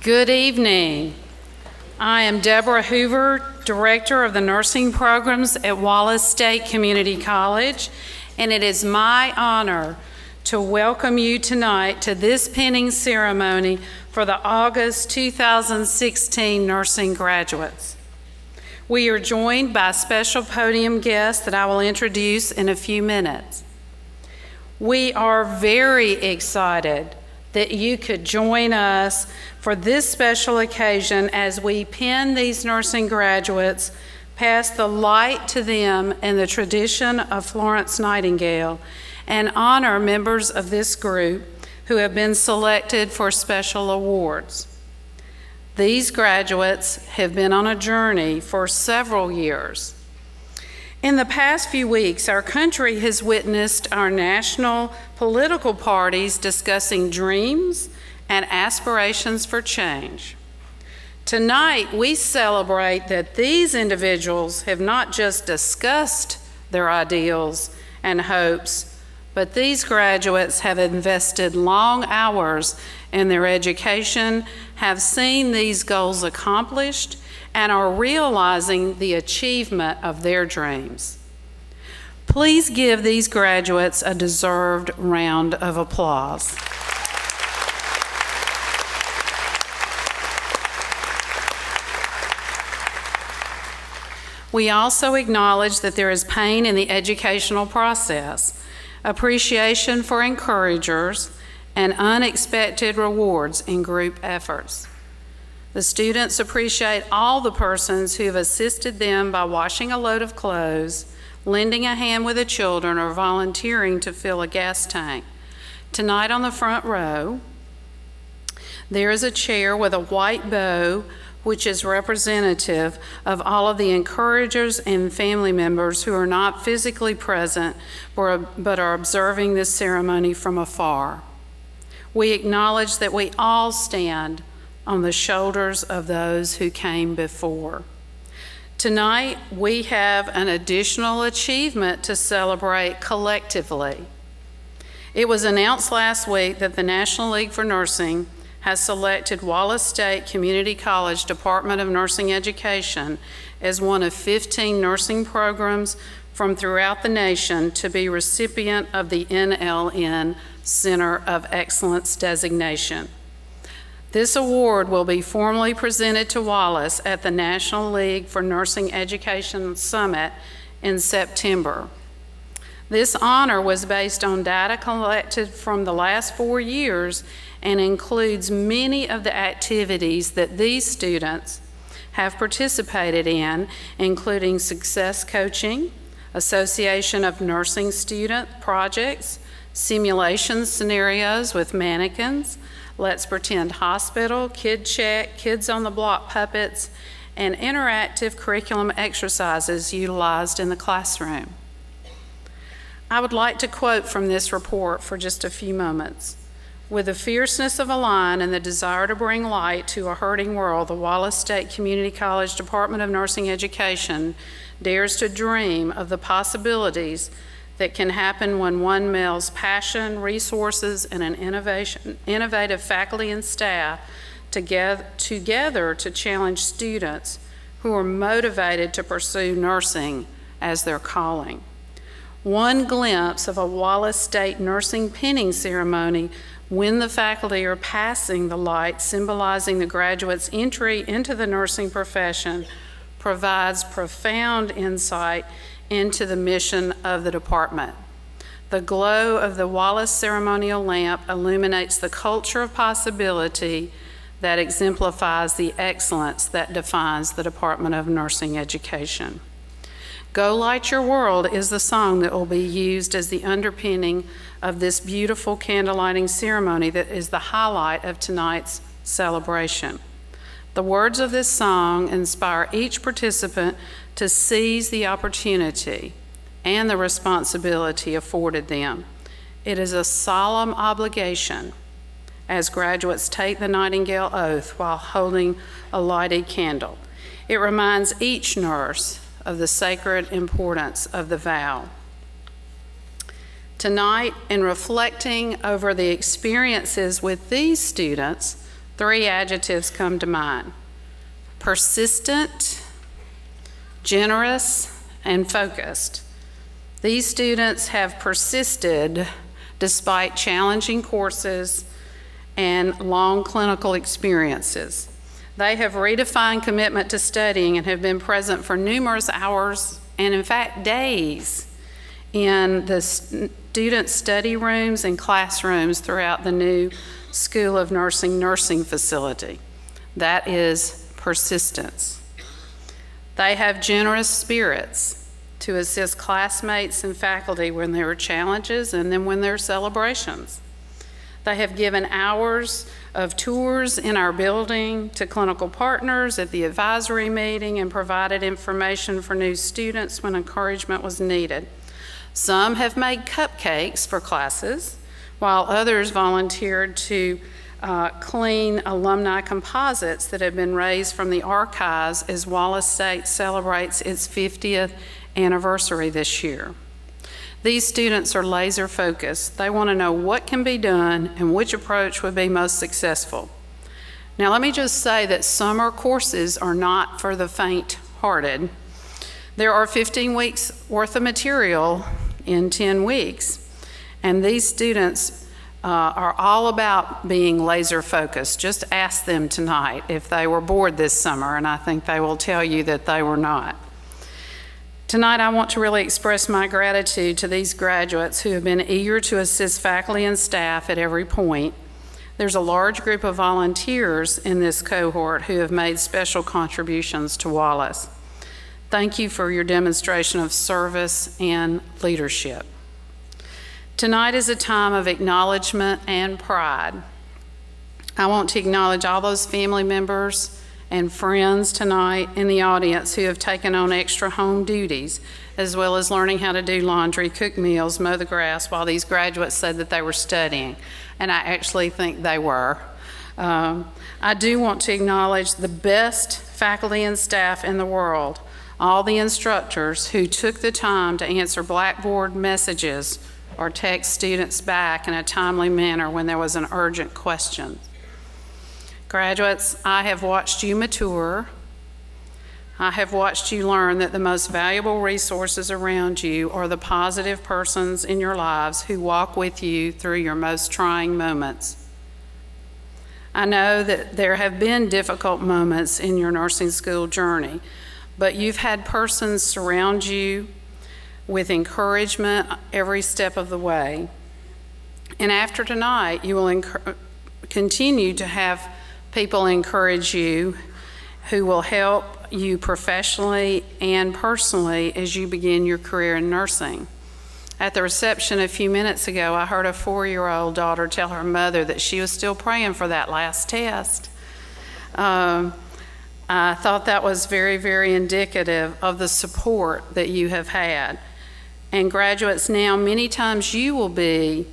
Good evening. I am Deborah Hoover, Director of the Nursing Programs at Wallace State Community College, and it is my honor to welcome you tonight to this pinning ceremony for the August 2016 nursing graduates. We are joined by special podium guests that I will introduce in a few minutes. We are very excited that you could join us for this special occasion as we pin these nursing graduates, pass the light to them in the tradition of Florence Nightingale, and honor members of this group who have been selected for special awards. These graduates have been on a journey for several years. In the past few weeks, our country has witnessed our national political parties discussing dreams and aspirations for change. Tonight, we celebrate that these individuals have not just discussed their ideals and hopes, but these graduates have invested long hours in their education, have seen these goals accomplished, and are realizing the achievement of their dreams. Please give these graduates a deserved round of applause. We also acknowledge that there is pain in the educational process, appreciation for encouragers, and unexpected rewards in group efforts. The students appreciate all the persons who have assisted them by washing a load of clothes, lending a hand with the children, or volunteering to fill a gas tank. Tonight on the front row, there is a chair with a white bow, which is representative of all of the encouragers and family members who are not physically present but are observing this ceremony from afar. We acknowledge that we all stand on the shoulders of those who came before. Tonight, we have an additional achievement to celebrate collectively. It was announced last week that the National League for Nursing has selected Wallace State Community College Department of Nursing Education as one of 15 nursing programs from throughout the nation to be recipient of the NLN Center of Excellence designation. This award will be formally presented to Wallace at the National League for Nursing Education Summit in September. This honor was based on data collected from the last 4 years and includes many of the activities that these students have participated in, including success coaching, association of nursing student projects, simulation scenarios with mannequins, Let's Pretend Hospital, Kid Check, Kids on the Block puppets, and interactive curriculum exercises utilized in the classroom. I would like to quote from this report for just a few moments. With the fierceness of a lion and the desire to bring light to a hurting world, the Wallace State Community College Department of Nursing Education dares to dream of the possibilities that can happen when one melds passion, resources, and an innovative faculty and staff together to challenge students who are motivated to pursue nursing as their calling. One glimpse of a Wallace State nursing pinning ceremony when the faculty are passing the light symbolizing the graduate's entry into the nursing profession provides profound insight into the mission of the department. The glow of the Wallace ceremonial lamp illuminates the culture of possibility that exemplifies the excellence that defines the Department of Nursing Education. Go Light Your World is the song that will be used as the underpinning of this beautiful candlelighting ceremony that is the highlight of tonight's celebration. The words of this song inspire each participant to seize the opportunity and the responsibility afforded them. It is a solemn obligation as graduates take the Nightingale Oath while holding a lighted candle. It reminds each nurse of the sacred importance of the vow. Tonight, in reflecting over the experiences with these students, 3 adjectives come to mind: persistent, generous, and focused. These students have persisted despite challenging courses and long clinical experiences. They have redefined commitment to studying and have been present for numerous hours and, in fact, days in the student study rooms and classrooms throughout the new School of nursing facility. That is persistence. They have generous spirits to assist classmates and faculty when there are challenges and then when there are celebrations. They have given hours of tours in our building to clinical partners at the advisory meeting and provided information for new students when encouragement was needed. Some have made cupcakes for classes, while others volunteered to clean alumni composites that have been raised from the archives as Wallace State celebrates its 50th anniversary this year. These students are laser focused. They want to know what can be done and which approach would be most successful. Now, let me just say that summer courses are not for the faint-hearted. There are 15 weeks worth of material in 10 weeks, and these students are all about being laser focused. Just ask them tonight if they were bored this summer, and I think they will tell you that they were not. Tonight, I want to really express my gratitude to these graduates who have been eager to assist faculty and staff at every point. There's a large group of volunteers in this cohort who have made special contributions to Wallace. Thank you for your demonstration of service and leadership. Tonight is a time of acknowledgement and pride. I want to acknowledge all those family members and friends tonight in the audience who have taken on extra home duties, as well as learning how to do laundry, cook meals, mow the grass, while these graduates said that they were studying, and I actually think they were. I do want to acknowledge the best faculty and staff in the world, all the instructors who took the time to answer Blackboard messages or text students back in a timely manner when there was an urgent question. Graduates, I have watched you mature. I have watched you learn that the most valuable resources around you are the positive persons in your lives who walk with you through your most trying moments. I know that there have been difficult moments in your nursing school journey, but you've had persons surround you with encouragement every step of the way. And after tonight, you will continue to have people encourage you who will help you professionally and personally as you begin your career in nursing. At the reception a few minutes ago, I heard a 4-year-old daughter tell her mother that she was still praying for that last test. I thought that was very, very indicative of the support that you have had. And graduates, now many times you will be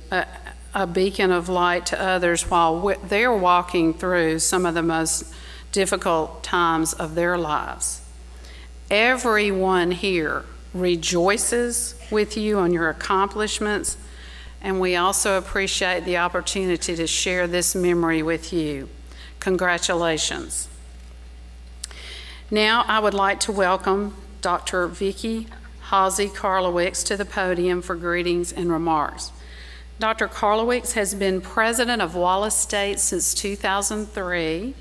a beacon of light to others while they're walking through some of the most difficult times of their lives. Everyone here rejoices with you on your accomplishments, and we also appreciate the opportunity to share this memory with you. Congratulations. Now I would like to welcome Dr. Vicki Halsey Karlowicz to the podium for greetings and remarks. Dr. Karlowicz has been president of Wallace State since 2003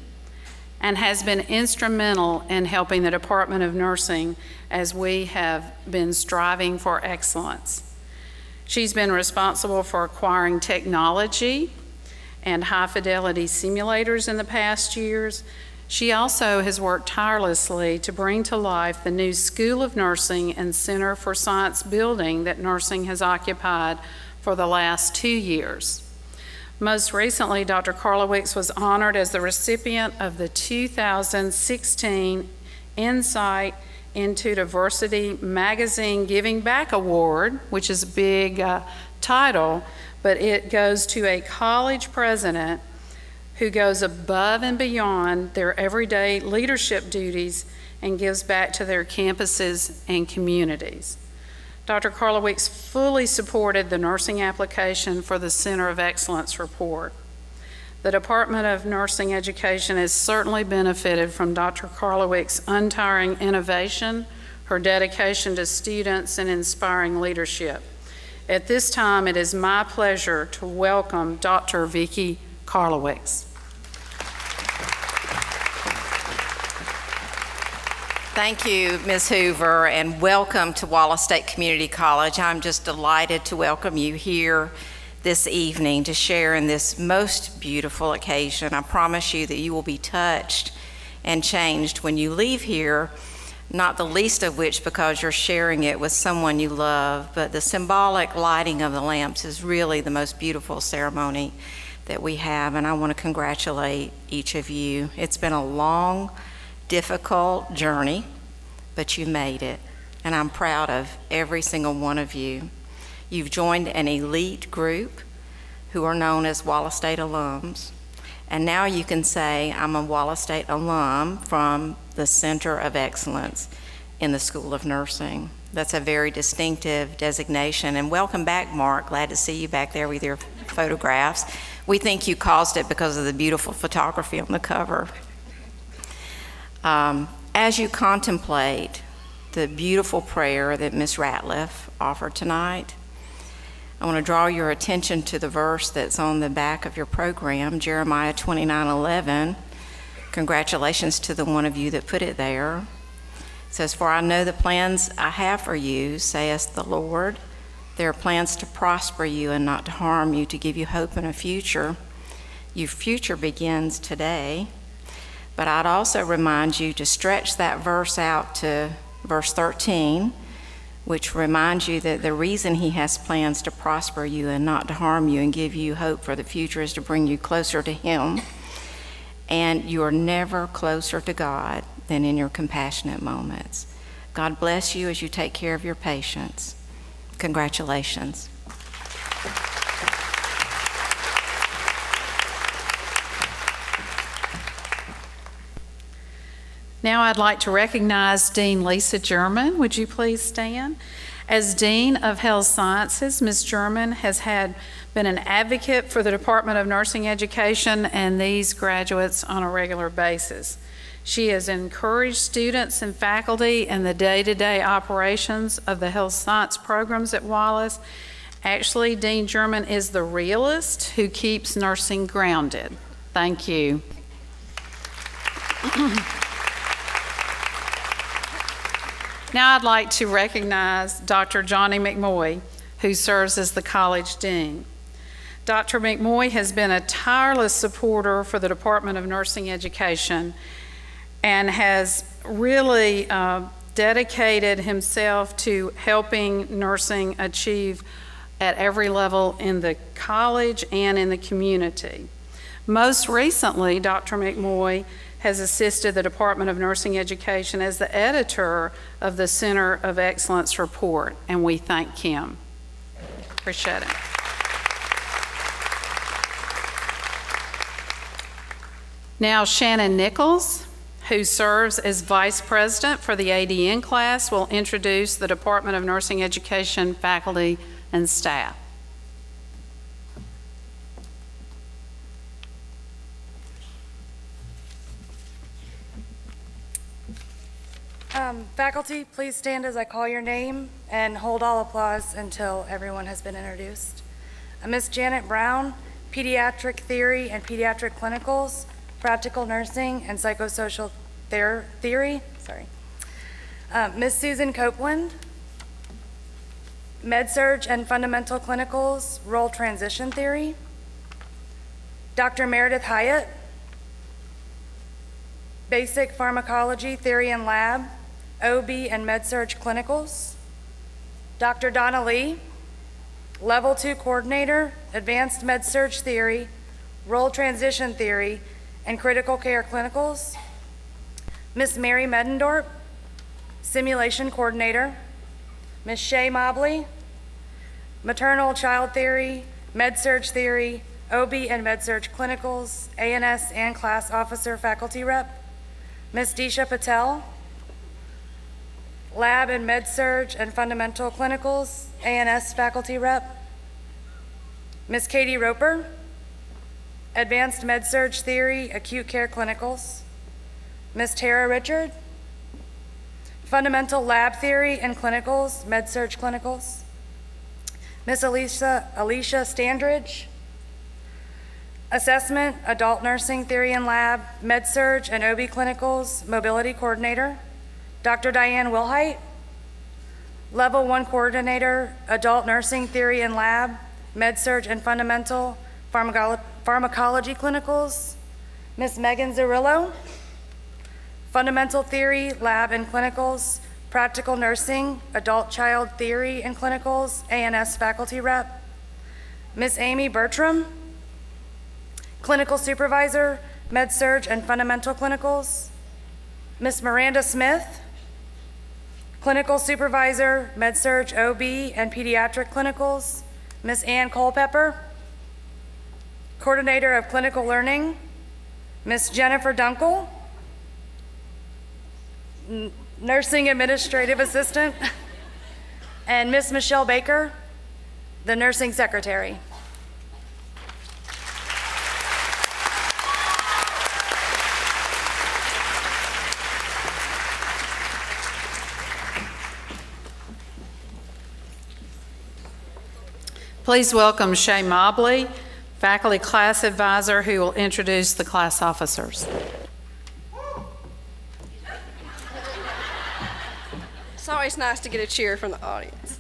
and has been instrumental in helping the Department of Nursing as we have been striving for excellence. She's been responsible for acquiring technology and high-fidelity simulators in the past years. She also has worked tirelessly to bring to life the new School of Nursing and Center for Science building that nursing has occupied for the last 2 years. Most recently, Dr. Karlowicz was honored as the recipient of the 2016 Insight into Diversity Magazine Giving Back Award, which is a big title, but it goes to a college president who goes above and beyond their everyday leadership duties and gives back to their campuses and communities. Dr. Karlowicz fully supported the nursing application for the Center of Excellence report. The Department of Nursing Education has certainly benefited from Dr. Karlowick's untiring innovation, her dedication to students, and inspiring leadership. At this time, it is my pleasure to welcome Dr. Vicki Karlowick. Thank you, Ms. Hoover, and welcome to Wallace State Community College. I'm just delighted to welcome you here this evening to share in this most beautiful occasion. I promise you that you will be touched and changed when you leave here, not the least of which because you're sharing it with someone you love, but the symbolic lighting of the lamps is really the most beautiful ceremony that we have, and I want to congratulate each of you. It's been a long, difficult journey, but you made it, and I'm proud of every single one of you. You've joined an elite group who are known as Wallace State alums, and now you can say, I'm a Wallace State alum from the Center of Excellence in the School of Nursing. That's a very distinctive designation, and welcome back, Mark. Glad to see you back there with your photographs. We think you caused it because of the beautiful photography on the cover. As you contemplate the beautiful prayer that Ms. Ratliff offered tonight, I want to draw your attention to the verse that's on the back of your program, Jeremiah 29:11. Congratulations to the one of you that put it there. It says, "For I know the plans I have for you, saith the Lord. They are plans to prosper you and not to harm you, to give you hope and a future. Your future begins today." But I'd also remind you to stretch that verse out to verse 13, which reminds you that the reason he has plans to prosper you and not to harm you and give you hope for the future is to bring you closer to him. And you are never closer to God than in your compassionate moments. God bless you as you take care of your patients. Congratulations. Now I'd like to recognize Dean Lisa German. Would you please stand? As Dean of Health Sciences, Ms. German has been an advocate for the Department of Nursing Education and these graduates on a regular basis. She has encouraged students and faculty in the day-to-day operations of the health science programs at Wallace. Actually, Dean German is the realist who keeps nursing grounded. Thank you. Now I'd like to recognize Dr. Johnny McMoy, who serves as the college dean. Dr. McMoy has been a tireless supporter for the Department of Nursing Education and has really dedicated himself to helping nursing achieve at every level in the college and in the community. Most recently, Dr. McMoy has assisted the Department of Nursing Education as the editor of the Center of Excellence report, and we thank him. Appreciate it. Now, Shannon Nichols, who serves as Vice President for the ADN class, will introduce the Department of Nursing Education faculty and staff. Faculty, please stand as I call your name and hold all applause until everyone has been introduced. Ms. Janet Brown, Pediatric Theory and Pediatric Clinicals, Practical Nursing and Psychosocial Theory. Ms. Susan Copeland, Med-Surg and Fundamental Clinicals, Role Transition Theory. Dr. Meredith Hyatt, Basic Pharmacology Theory and Lab, OB and Med-Surg Clinicals. Dr. Donna Lee, Level 2 Coordinator, Advanced Med-Surg Theory, Role Transition Theory, and Critical Care Clinicals. Ms. Mary Medendorp, Simulation Coordinator. Ms. Shay Mobley, Maternal Child Theory, Med-Surg Theory, OB and Med-Surg Clinicals, ANS and Class Officer Faculty Rep. Ms. Disha Patel, Lab and Med-Surg and Fundamental Clinicals, ANS Faculty Rep. Ms. Katie Roper, Advanced Med-Surg Theory, Acute Care Clinicals. Ms. Tara Richard. Fundamental Lab Theory and Clinicals, Med-Surg Clinicals. Ms. Alicia Standridge. Assessment, Adult Nursing Theory and Lab, Med-Surg and OB Clinicals, Mobility Coordinator, Dr. Diane Wilhite. Level 1 Coordinator, Adult Nursing Theory and Lab, Med-Surg and Fundamental Pharmacology Clinicals, Ms. Megan Zarillo. Fundamental Theory, Lab and Clinicals, Practical Nursing, Adult Child Theory and Clinicals, ANS Faculty Rep, Ms. Amy Bertram. Clinical Supervisor, Med-Surg and Fundamental Clinicals, Ms. Miranda Smith. Clinical Supervisor, Med-Surg OB and Pediatric Clinicals, Ms. Ann Culpepper. Coordinator of Clinical Learning, Ms. Jennifer Dunkel. Nursing Administrative Assistant, and Ms. Michelle Baker, the Nursing Secretary. Please welcome Shay Mobley, Faculty Class Advisor, who will introduce the class officers. It's always nice to get a cheer from the audience.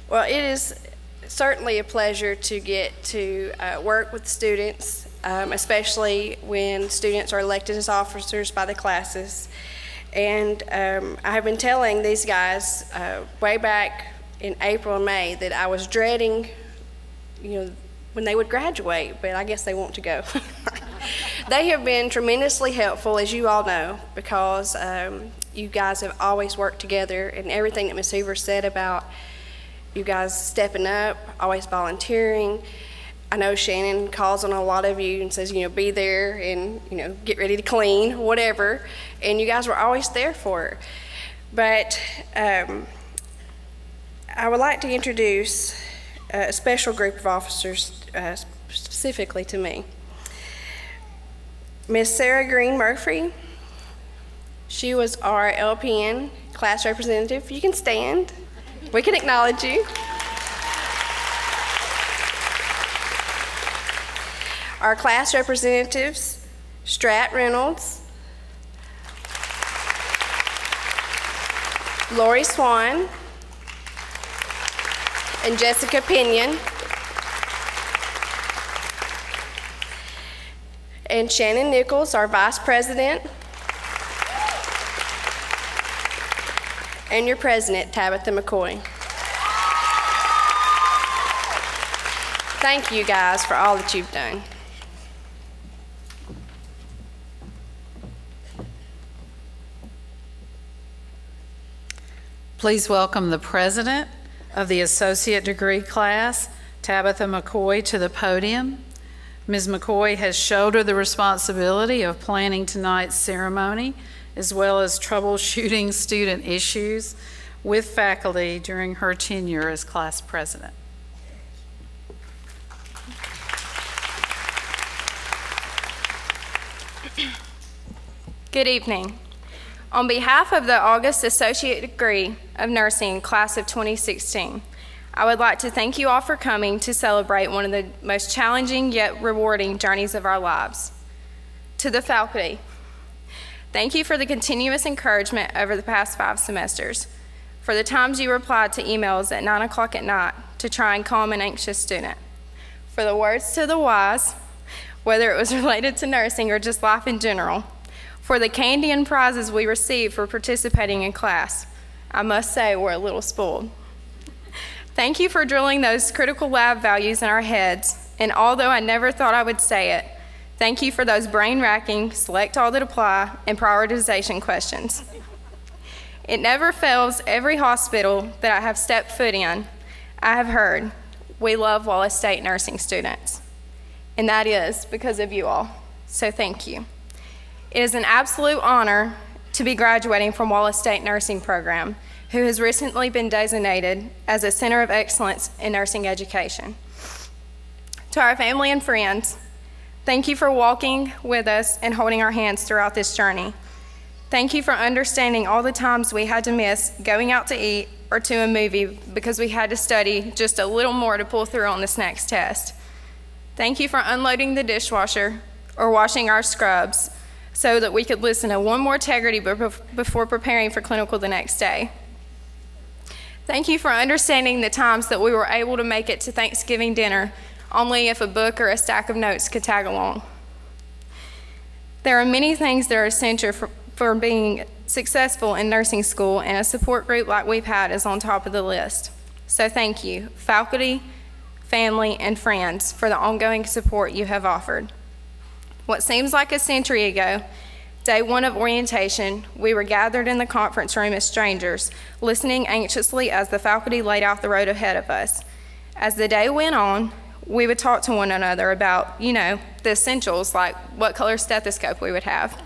Well, it is certainly a pleasure to get to work with students, especially when students are elected as officers by the classes. And I have been telling these guys way back in April and May that I was dreading, when they would graduate, but I guess they want to go. They have been tremendously helpful, as you all know, because you guys have always worked together, and everything that Ms. Hoover said about you guys stepping up, always volunteering. I know Shannon calls on a lot of you and says, be there and, get ready to clean, whatever, and you guys were always there for her. But I would like to introduce a special group of officers specifically to me. Miss Sarah Green Murphy. She was our LPN class representative. You can stand. We can acknowledge you. Our class representatives, Strat Reynolds, Lori Swan, and Jessica Pinion, and Shannon Nichols, our Vice President, and your President, Tabitha McCoy. Thank you guys for all that you've done. Please welcome the President of the Associate Degree class, Tabitha McCoy, to the podium. Ms. McCoy has shouldered the responsibility of planning tonight's ceremony, as well as troubleshooting student issues with faculty during her tenure as class president. Good evening. On behalf of the August Associate Degree of Nursing Class of 2016, I would like to thank you all for coming to celebrate one of the most challenging yet rewarding journeys of our lives. To the faculty, thank you for the continuous encouragement over the past 5 semesters, for the times you replied to emails at 9 o'clock at night to try and calm an anxious student, for the words to the wise, whether it was related to nursing or just life in general, for the candy and prizes we received for participating in class. I must say we're a little spoiled. Thank you for drilling those critical lab values in our heads, and although I never thought I would say it, thank you for those brain-racking, select all that apply, and prioritization questions. It never fails every hospital that I have stepped foot in, I have heard, we love Wallace State nursing students. And that is because of you all, so thank you. It is an absolute honor to be graduating from Wallace State Nursing Program, who has recently been designated as a Center of Excellence in Nursing Education. To our family and friends, Thank you for walking with us and holding our hands throughout this journey. Thank you for understanding all the times we had to miss going out to eat or to a movie because we had to study just a little more to pull through on this next test. Thank you for unloading the dishwasher or washing our scrubs so that we could listen to one more integrity before preparing for clinical the next day. Thank you for understanding the times that we were able to make it to Thanksgiving dinner only if a book or a stack of notes could tag along. There are many things that are essential for being successful in nursing school, and a support group like we've had is on top of the list. So thank you, faculty, family, and friends, for the ongoing support you have offered. What seems like a century ago, day one of orientation, we were gathered in the conference room as strangers, listening anxiously as the faculty laid out the road ahead of us. As the day went on, we would talk to one another about, the essentials, like what color stethoscope we would have.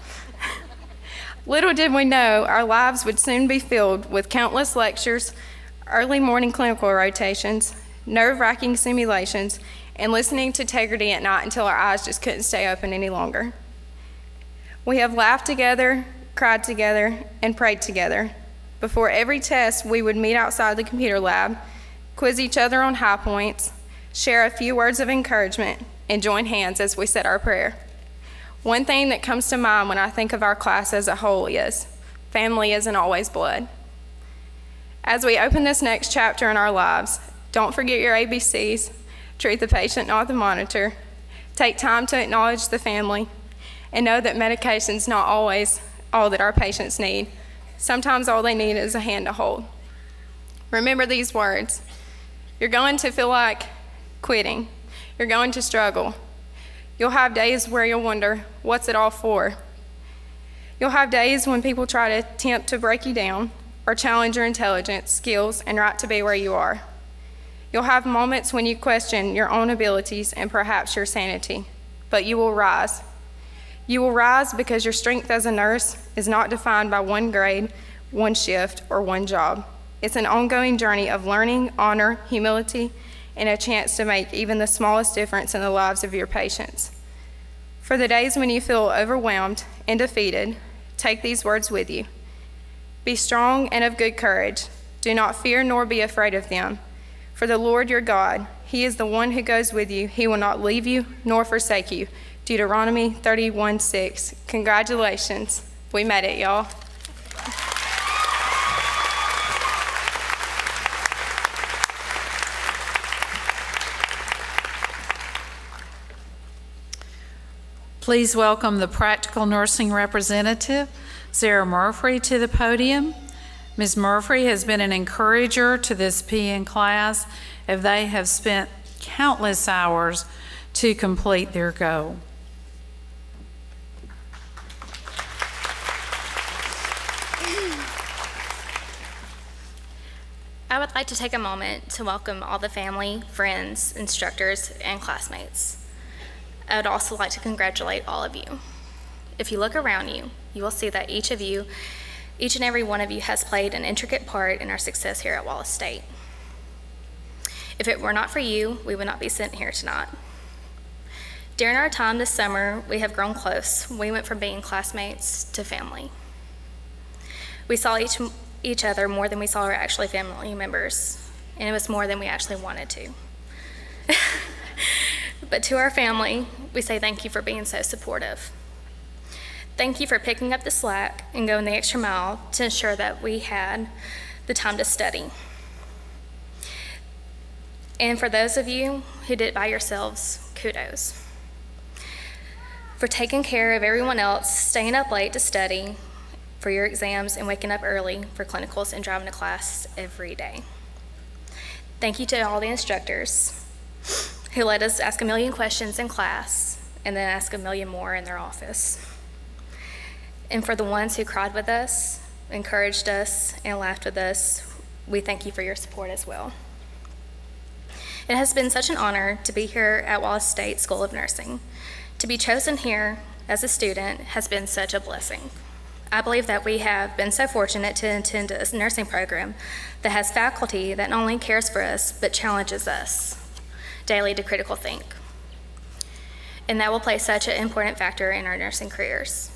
Little did we know our lives would soon be filled with countless lectures, early morning clinical rotations, nerve-wracking simulations, and listening to integrity at night until our eyes just couldn't stay open any longer. We have laughed together, cried together, and prayed together. Before every test, we would meet outside the computer lab, quiz each other on high points, share a few words of encouragement, and join hands as we said our prayer. One thing that comes to mind when I think of our class as a whole is, family isn't always blood. As we open this next chapter in our lives, don't forget your ABCs, treat the patient, not the monitor, take time to acknowledge the family, and know that medication's not always all that our patients need. Sometimes all they need is a hand to hold. Remember these words. You're going to feel like quitting. You're going to struggle. You'll have days where you'll wonder, what's it all for? You'll have days when people try to attempt to break you down or challenge your intelligence, skills, and right to be where you are. You'll have moments when you question your own abilities and perhaps your sanity, but you will rise. You will rise because your strength as a nurse is not defined by one grade, one shift, or one job. It's an ongoing journey of learning, honor, humility, and a chance to make even the smallest difference in the lives of your patients. For the days when you feel overwhelmed and defeated, take these words with you. Be strong and of good courage. Do not fear nor be afraid of them. For the Lord your God, He is the one who goes with you. He will not leave you nor forsake you. Deuteronomy 31:6. Congratulations. We made it, y'all. Please welcome the practical nursing representative, Sarah Murphy, to the podium. Ms. Murphy has been an encourager to this PN class as they have spent countless hours to complete their goal. I would like to take a moment to welcome all the family, friends, instructors, and classmates. I would also like to congratulate all of you. If you look around you, you will see that each and every one of you has played an intricate part in our success here at Wallace State. If it were not for you, we would not be sitting here tonight. During our time this summer, we have grown close. We went from being classmates to family. We saw each other more than we saw our actually family members, and it was more than we actually wanted to. But to our family, we say thank you for being so supportive. Thank you for picking up the slack and going the extra mile to ensure that we had the time to study. And for those of you who did it by yourselves, kudos. For taking care of everyone else, staying up late to study for your exams, and waking up early for clinicals and driving to class every day. Thank you to all the instructors who let us ask a million questions in class and then ask a million more in their office. And for the ones who cried with us, encouraged us, and laughed with us, we thank you for your support as well. It has been such an honor to be here at Wallace State School of Nursing. To be chosen here as a student has been such a blessing. I believe that we have been so fortunate to attend a nursing program that has faculty that not only cares for us, but challenges us daily to critical think. and that will play such an important factor in our nursing careers.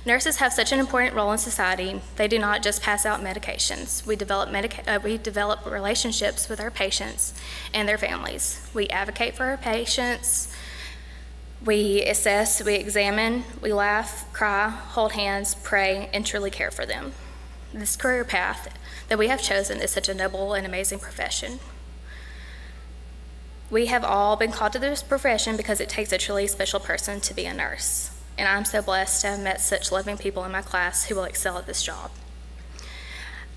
Nurses have such an important role in society. They do not just pass out medications. We develop relationships with our patients and their families. We advocate for our patients. We assess, we examine, we laugh, cry, hold hands, pray, and truly care for them. This career path that we have chosen is such a noble and amazing profession. We have all been called to this profession because it takes a truly special person to be a nurse. And I'm so blessed to have met such loving people in my class who will excel at this job.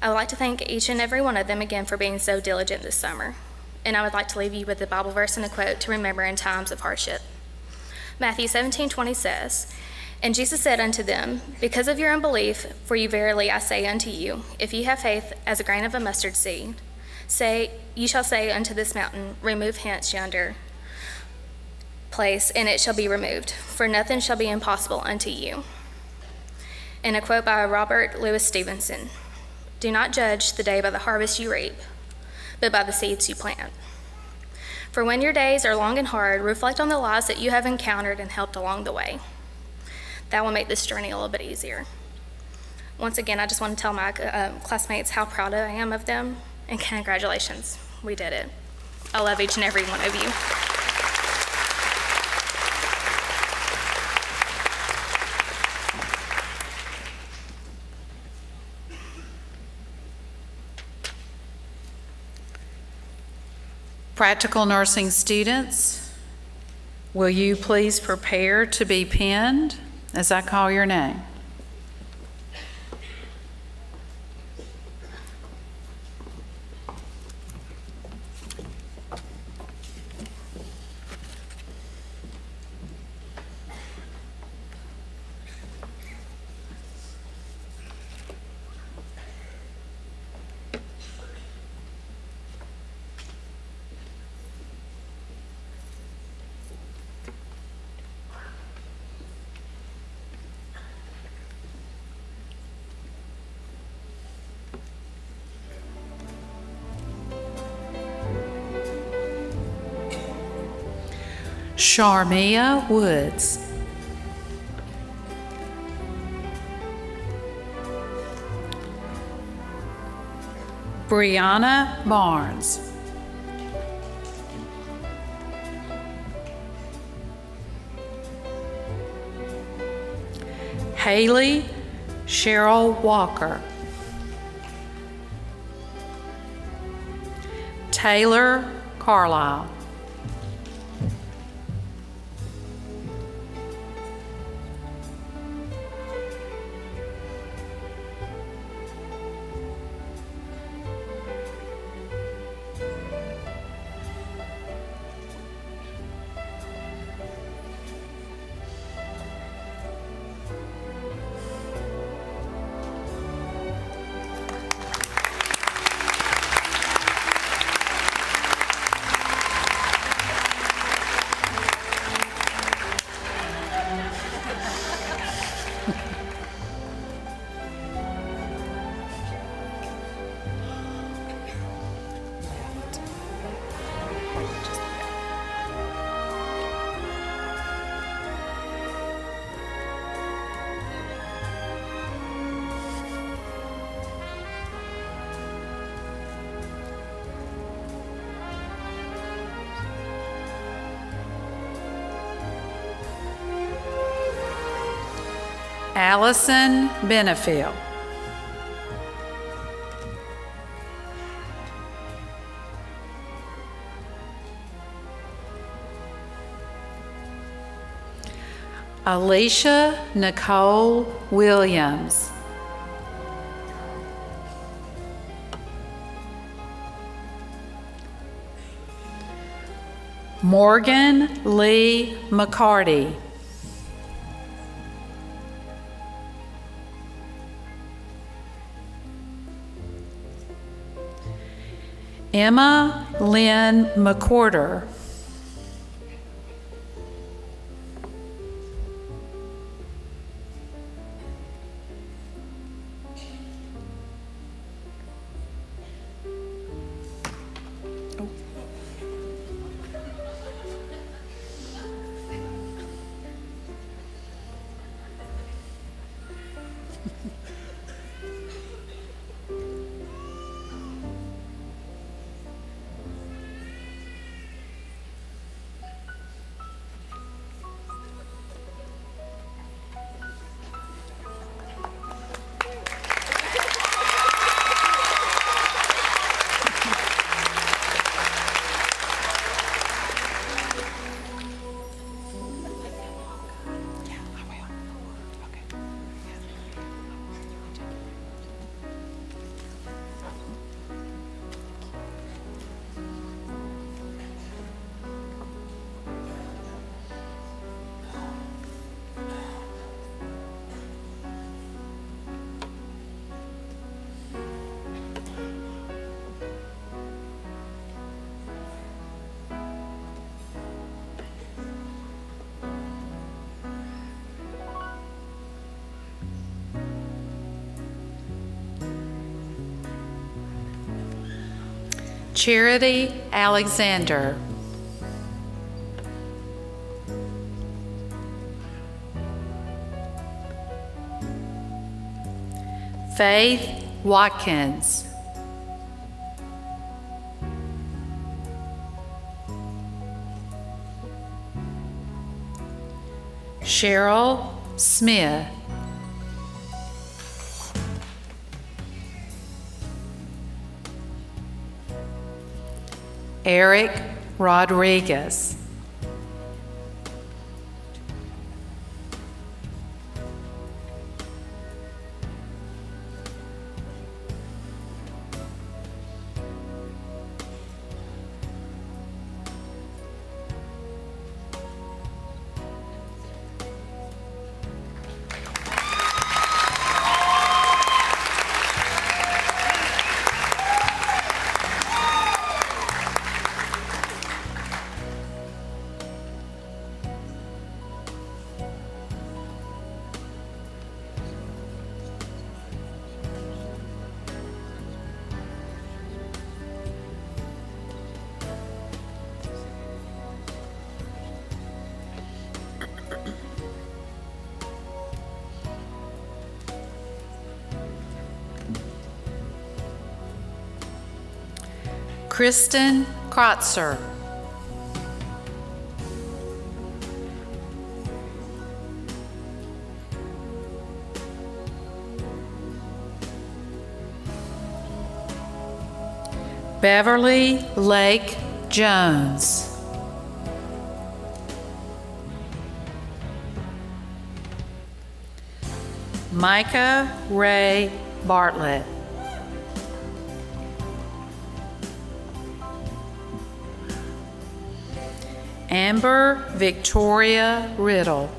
I would like to thank each and every one of them again for being so diligent this summer. And I would like to leave you with a Bible verse and a quote to remember in times of hardship. Matthew 17:20 says, "And Jesus said unto them, Because of your unbelief, for you verily I say unto you, if ye have faith as a grain of a mustard seed, ye shall say unto this mountain, Remove hence yonder place, and it shall be removed, for nothing shall be impossible unto you." And a quote by Robert Louis Stevenson, "Do not judge the day by the harvest you reap, but by the seeds you plant. For when your days are long and hard, reflect on the lives that you have encountered and helped along the way. That will make this journey a little bit easier." Once again, I just want to tell my classmates how proud I am of them, and congratulations, we did it. I love each and every one of you. Practical nursing students, will you please prepare to be pinned as I call your name? Sharmia Woods. Brianna Barnes. Haley Cheryl Walker. Taylor Carlisle. Allison Benefield. Alicia Nicole Williams. Morgan Lee McCarty. Emma Lynn McQuarter. Charity Alexander. Faith Watkins. Cheryl Smith. Eric Rodriguez. Kristen Krotzer. Beverly Lake Jones. Micah Ray Bartlett. Amber Victoria Riddle.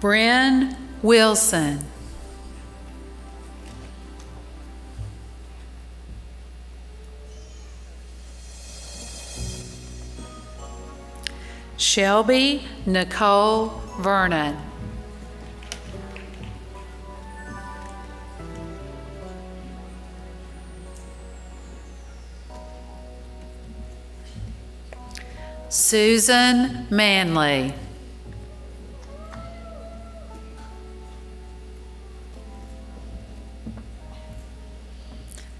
Bryn Wilson. Shelby Nicole Vernon. Susan Manley.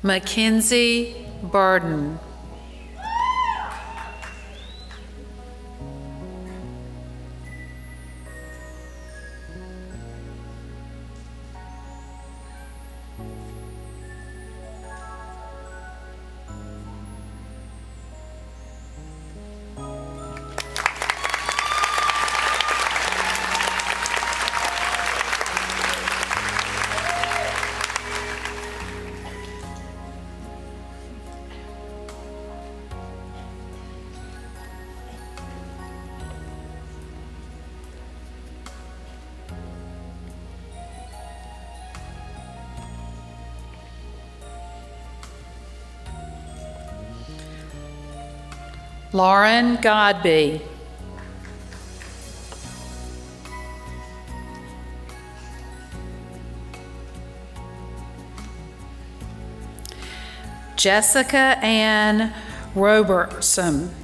Mackenzie Burden. Lauren Godby. Jessica Ann Robertson.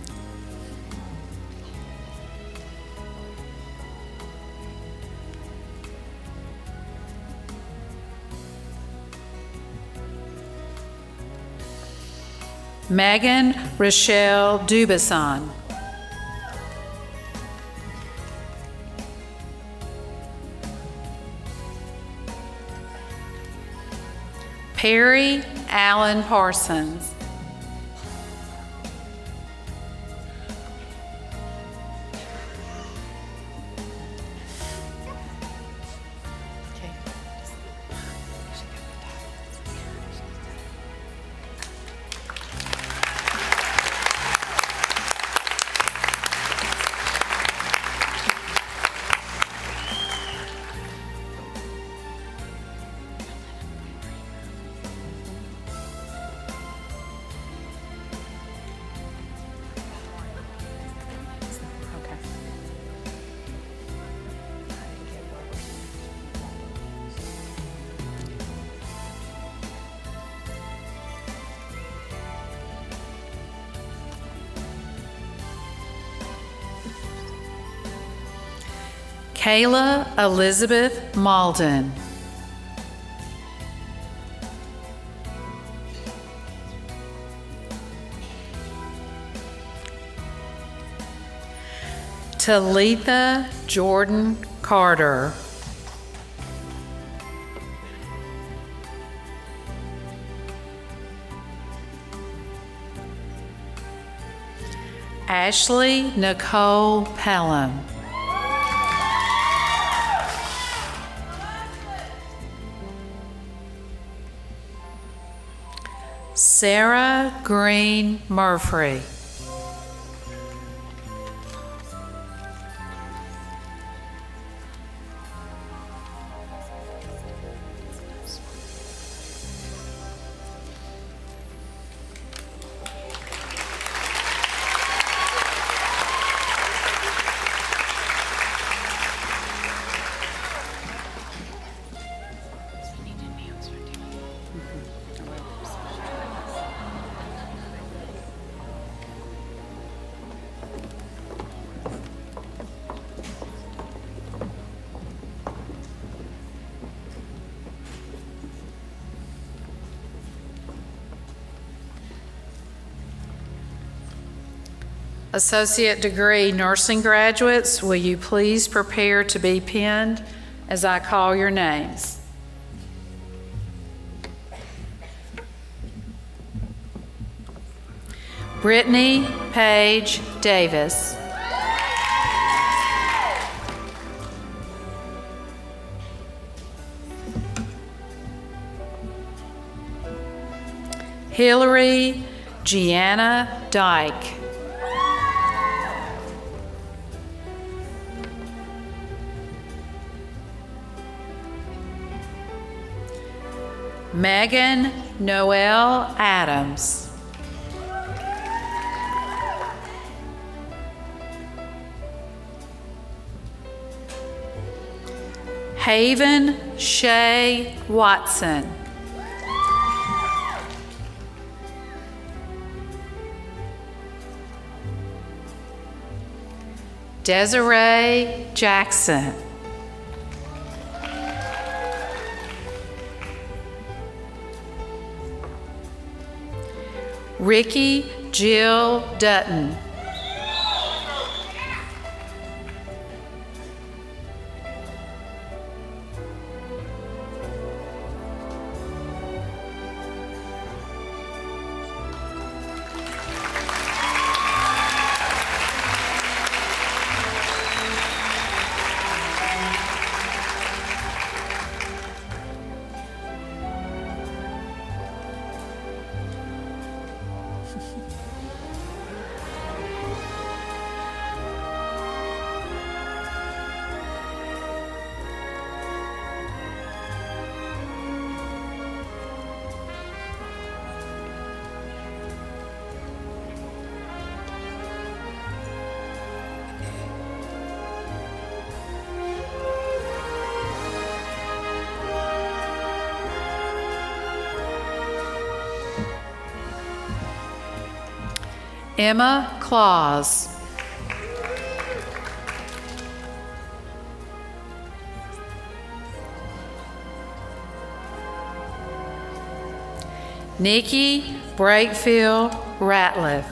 Megan Rochelle Dubasson. Perry Allen Parsons. Kayla Elizabeth Malden. Talitha Jordan Carter. Ashley Nicole Pelham. Sarah Green Murphy. Associate degree nursing graduates, will you please prepare to be pinned as I call your names? Brittany Page Davis. Hillary Gianna Dyke. Megan Noel Adams. Haven Shay Watson. Desiree Jackson. Ricky Jill Dutton. Emma Claus. Nikki Brakefield Ratliff.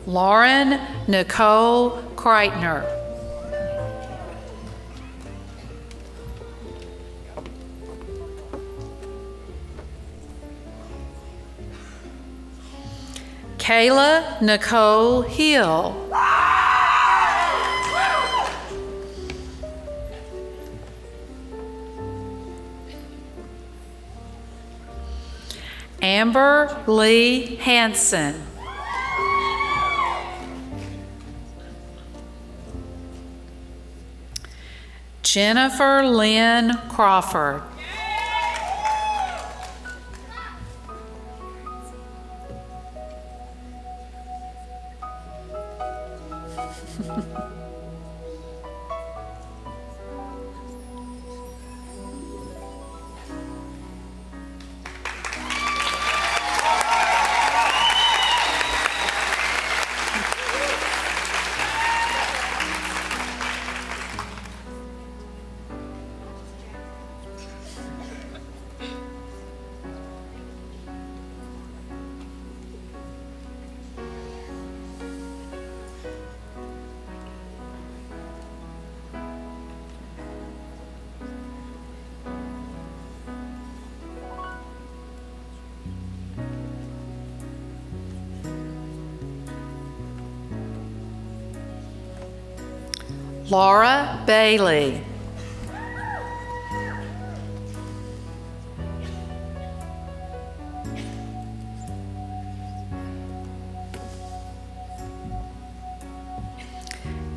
Lauren Nicole Kreitner. Kayla Nicole Hill. Amber Lee Hanson. Jennifer Lynn Crawford. Laura Bailey.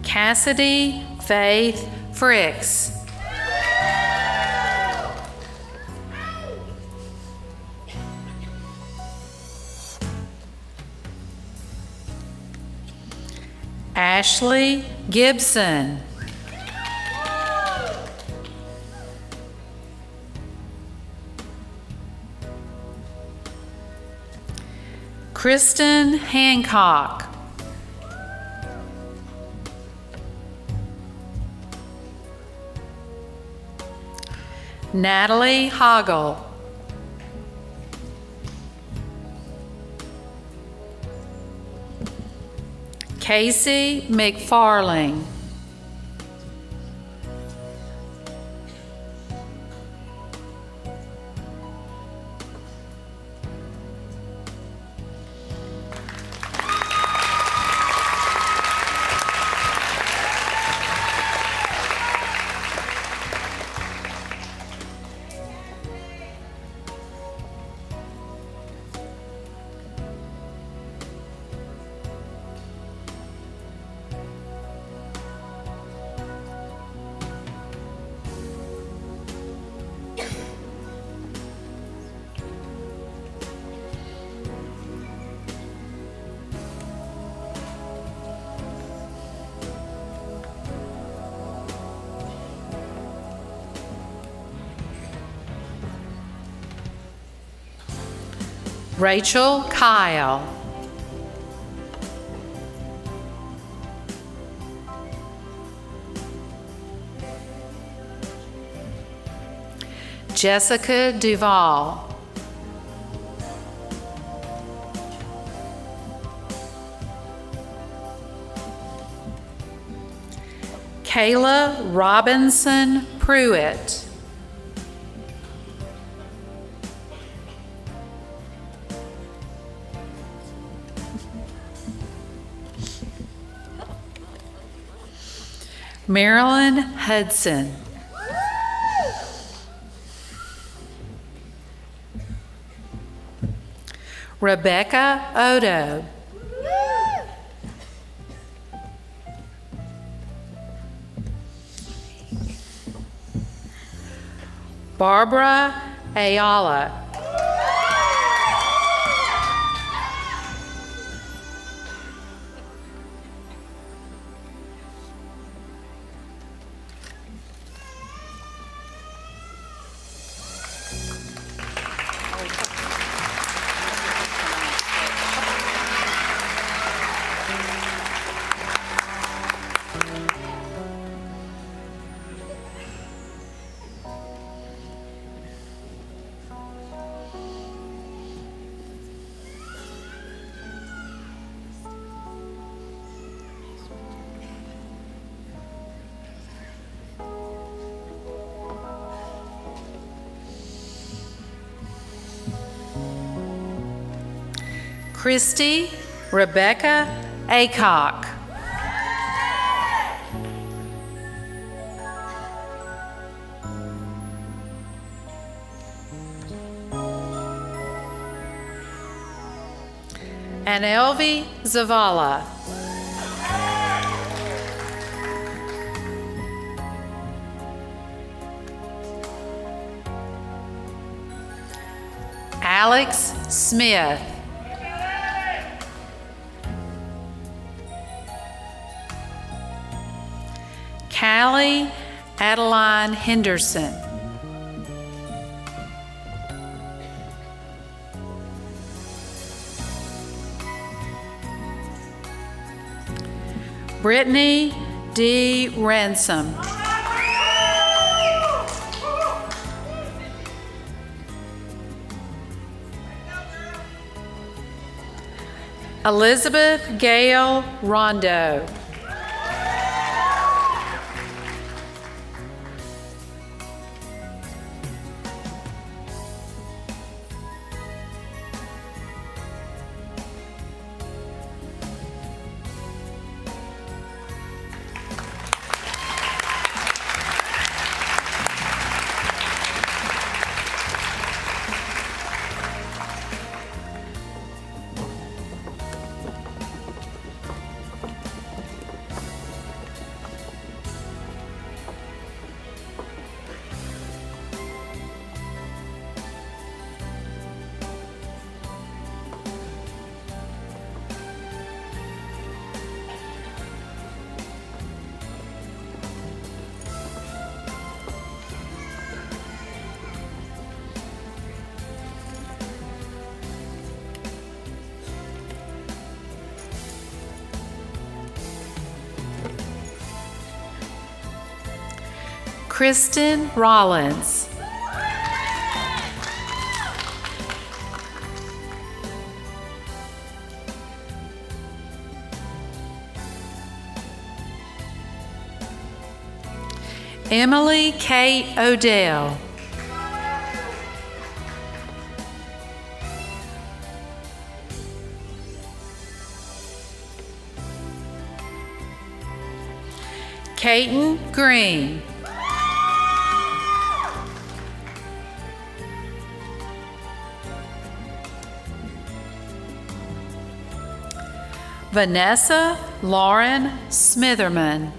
Cassidy Faith Fricks. Ashley Gibson. Kristen Hancock. Natalie Hoggle. Casey McFarling. Rachel Kyle. Jessica Duvall. Kayla Robinson Pruitt. Marilyn Hudson. Rebecca Odo. Barbara Ayala. Christy Rebecca Acock. And Elvie Zavala. Alex Smith. Callie Adeline Henderson. Brittany D. Ransom. Elizabeth Gale Rondo. Kristen Rollins. Emily Kate Odell. Caton Green. Vanessa Lauren Smitherman.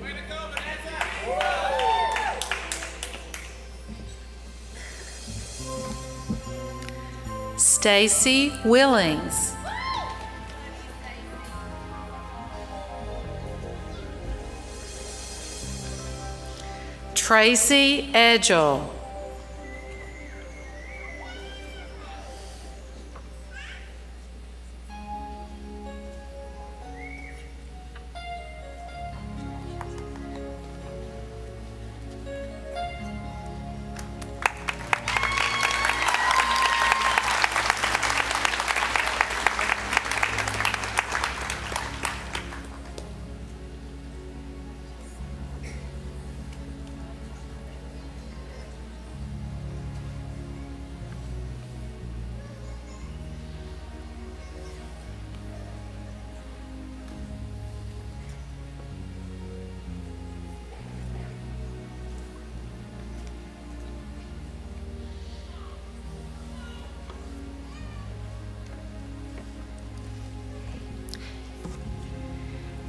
Stacy Willings. Tracy Edgell.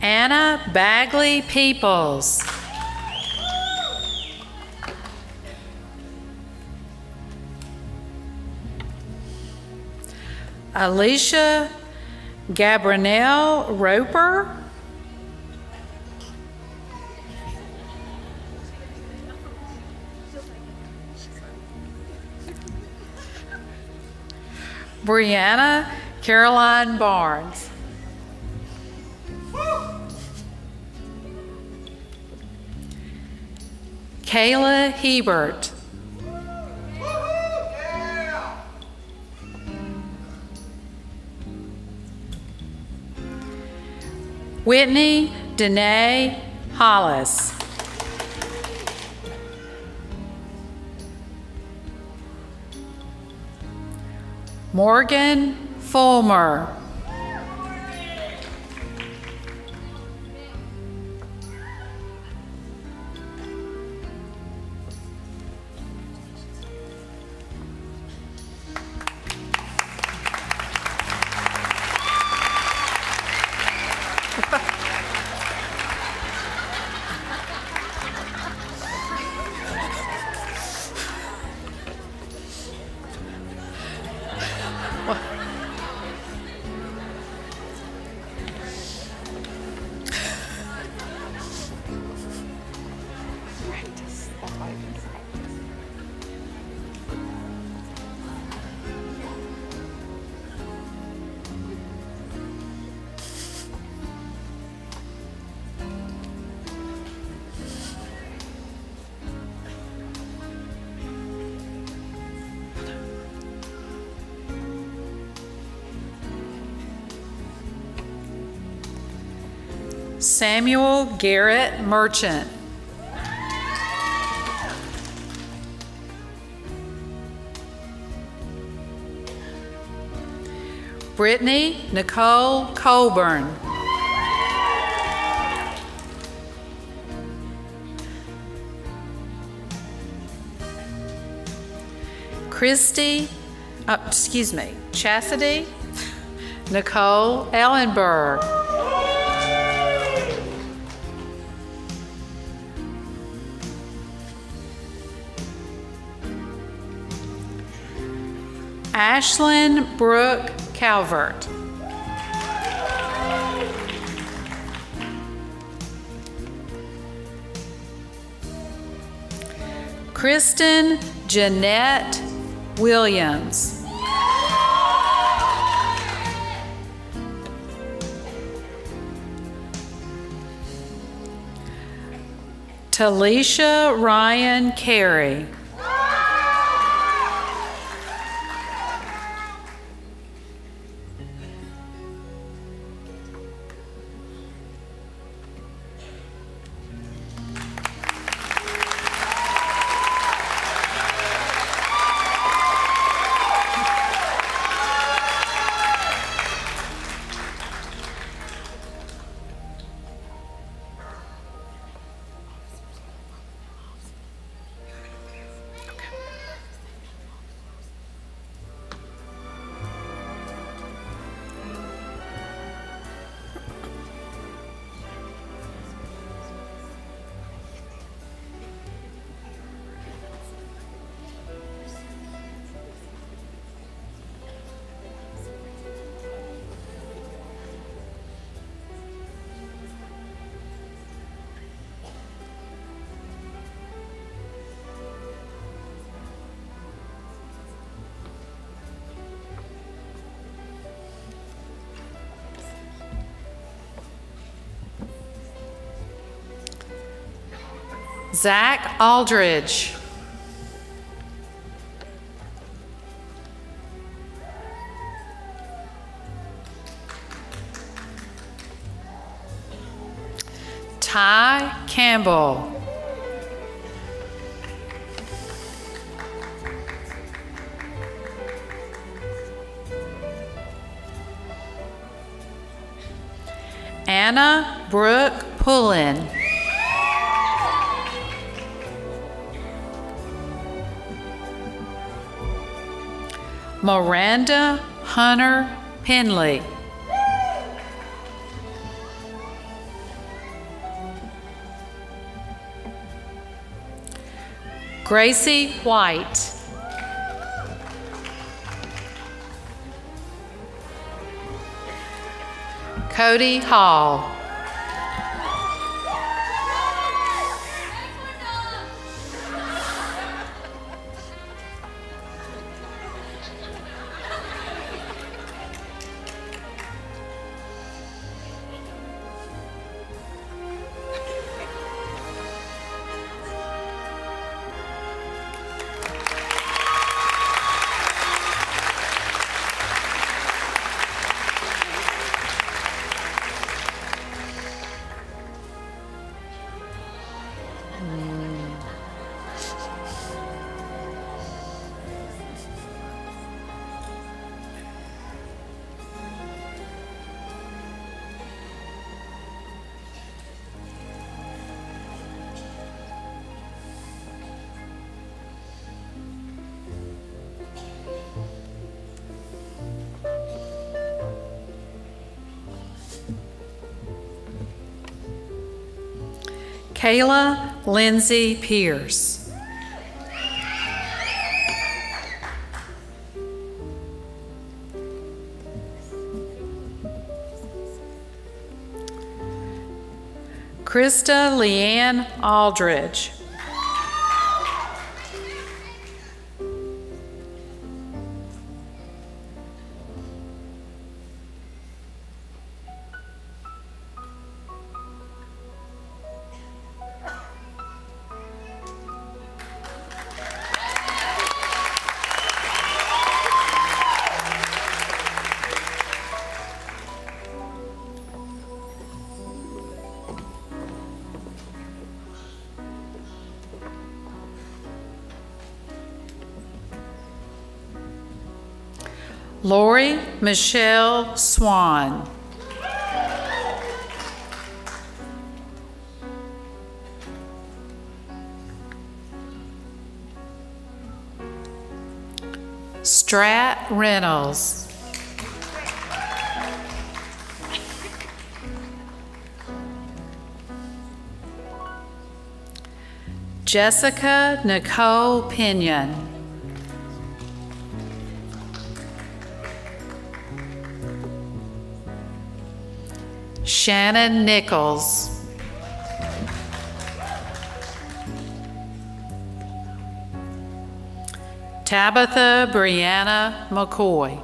Anna Bagley Peoples. Alicia Gabrinell Roper. Brianna Caroline Barnes. Kayla Hebert. Whitney Danae Hollis. Morgan Fulmer. Samuel Garrett Merchant. Brittany Nicole Colburn. Chastity Nicole Ellenberg. Ashlyn Brooke Calvert. Kristen Jeanette Williams. Talisha Ryan Carey. Zach Aldridge. Ty Campbell. Anna Brooke Pullen. Miranda Hunter Penley. Gracie White. Cody Hall. Kayla Lindsay Pierce. Krista Leanne Aldridge. Lori Michelle Swan. Strat Reynolds. Jessica Nicole Pinion. Shannon Nichols. Tabitha Brianna McCoy.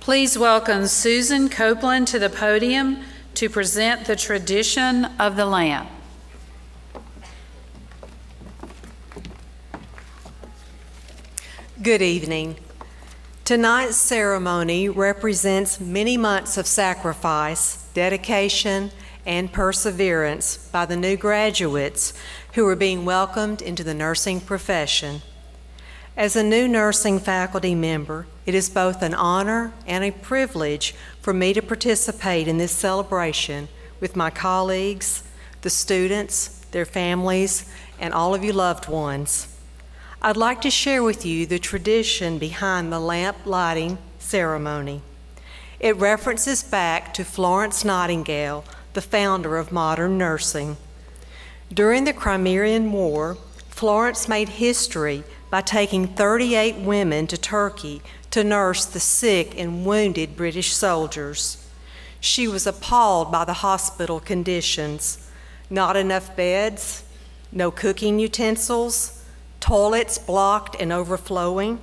Please welcome Susan Copeland to the podium to present the tradition of the lamp. Good evening. Tonight's ceremony represents many months of sacrifice, dedication, and perseverance by the new graduates who are being welcomed into the nursing profession. As a new nursing faculty member, it is both an honor and a privilege for me to participate in this celebration with my colleagues, the students, their families, and all of you loved ones. I'd like to share with you the tradition behind the lamp lighting ceremony. It references back to Florence Nightingale, the founder of modern nursing. During the Crimean War, Florence made history by taking 38 women to Turkey to nurse the sick and wounded British soldiers. She was appalled by the hospital conditions. Not enough beds, no cooking utensils, toilets blocked and overflowing.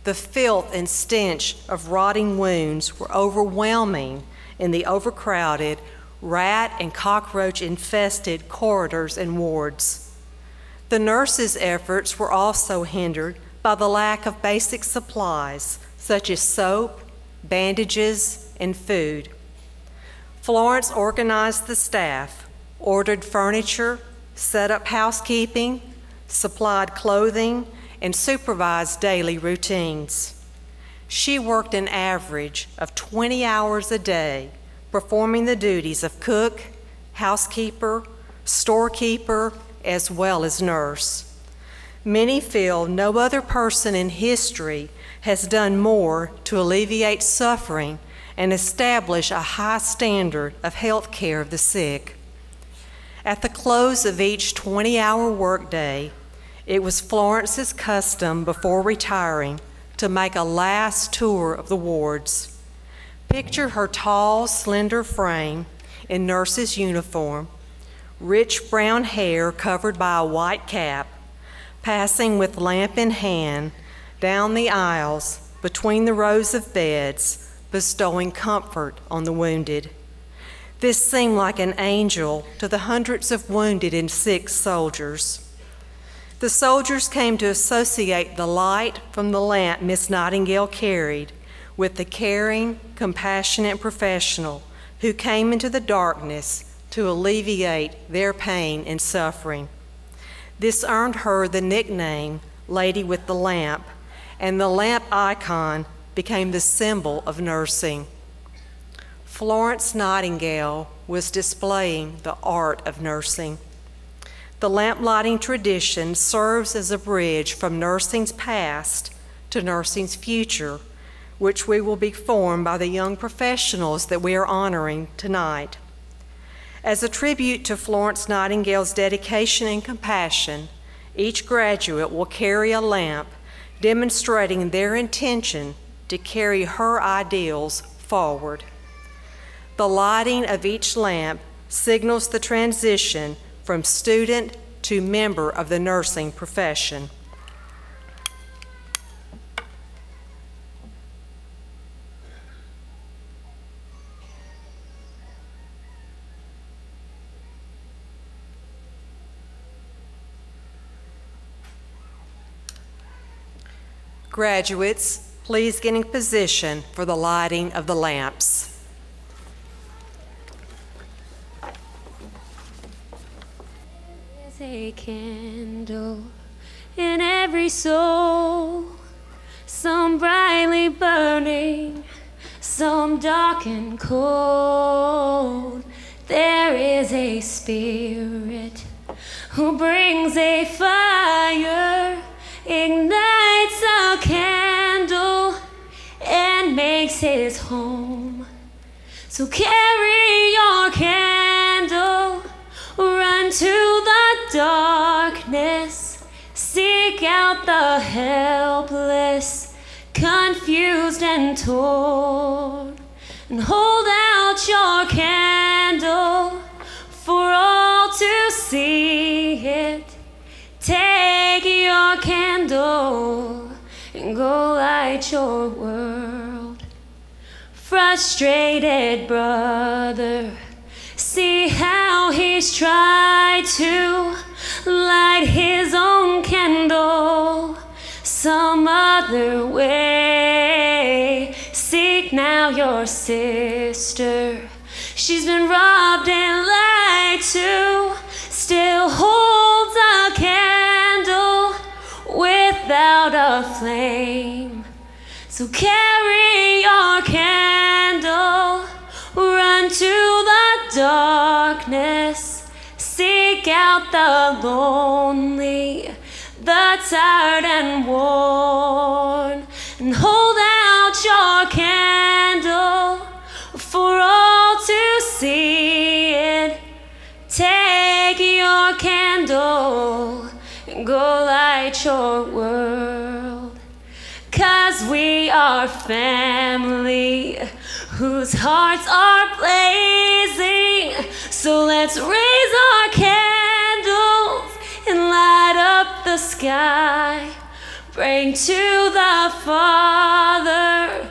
The filth and stench of rotting wounds were overwhelming in the overcrowded, rat and cockroach-infested corridors and wards. The nurses' efforts were also hindered by the lack of basic supplies such as soap, bandages, and food. Florence organized the staff, ordered furniture, set up housekeeping, supplied clothing, and supervised daily routines. She worked an average of 20 hours a day, performing the duties of cook, housekeeper, storekeeper, as well as nurse. Many feel no other person in history has done more to alleviate suffering and establish a high standard of health care of the sick. At the close of each 20-hour workday, it was Florence's custom before retiring to make a last tour of the wards. Picture her tall, slender frame in nurse's uniform, rich brown hair covered by a white cap, passing with lamp in hand down the aisles between the rows of beds, bestowing comfort on the wounded. This seemed like an angel to the hundreds of wounded and sick soldiers. The soldiers came to associate the light from the lamp Miss Nightingale carried with the caring, compassionate professional who came into the darkness to alleviate their pain and suffering. This earned her the nickname Lady with the Lamp, and the lamp icon became the symbol of nursing. Florence Nightingale was displaying the art of nursing. The lamp lighting tradition serves as a bridge from nursing's past to nursing's future, which we will be formed by the young professionals that we are honoring tonight. As a tribute to Florence Nightingale's dedication and compassion, each graduate will carry a lamp demonstrating their intention to carry her ideals forward. The lighting of each lamp signals the transition from student to member of the nursing profession. Graduates, please get in position for the lighting of the lamps. There's a candle in every soul, some brightly burning, some dark and cold. There is a spirit who brings a fire, ignites a candle, and makes his home. So carry your candle, run to the darkness, seek out the helpless, confused and torn, and hold out your candle for all to see it. Take your candle and go light your world. Frustrated brother, see how he's tried to light his own candle some other way. Seek now your sister, she's been robbed and lied to, still holds a candle without a flame. So carry your candle, run to the darkness, seek out the lonely, the tired and worn, and hold out your candle for all to see it. Take your candle and go light your world. 'Cause we are family whose hearts are blazing. So let's raise our candles and light up the sky. Bring to the Father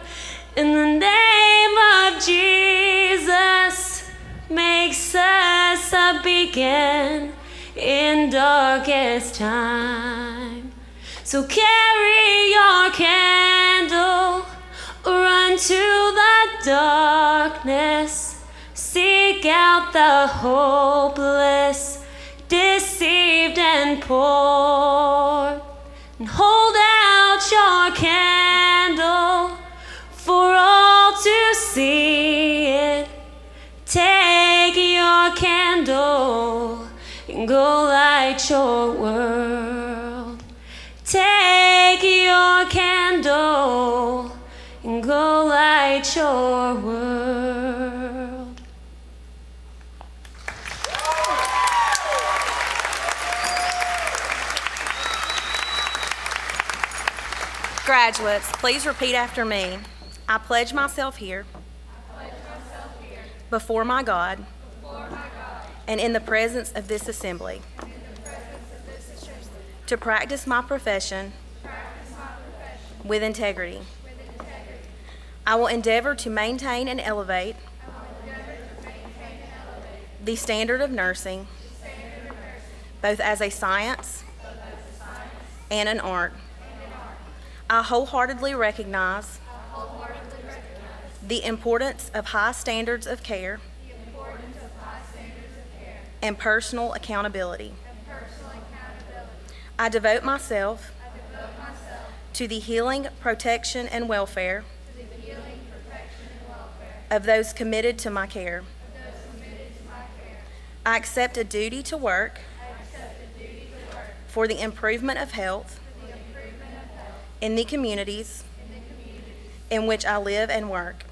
in the name of Jesus. Makes us a beacon in darkest time. So carry your candle, run to the darkness, seek out the hopeless, deceived and poor, and hold out your candle for all to see it. Take your candle and go light your world. Take your candle and go light your world. Graduates, please repeat after me. I pledge myself here before my God and in the presence of this assembly to practice my profession with integrity. I will endeavor to maintain and elevate the standard of nursing, both as a science and an art. I wholeheartedly recognize the importance of high standards of care and personal accountability. I devote myself to the healing, protection, and welfare of those committed to my care. I accept a duty to work for the improvement of health in the communities in which I live and work.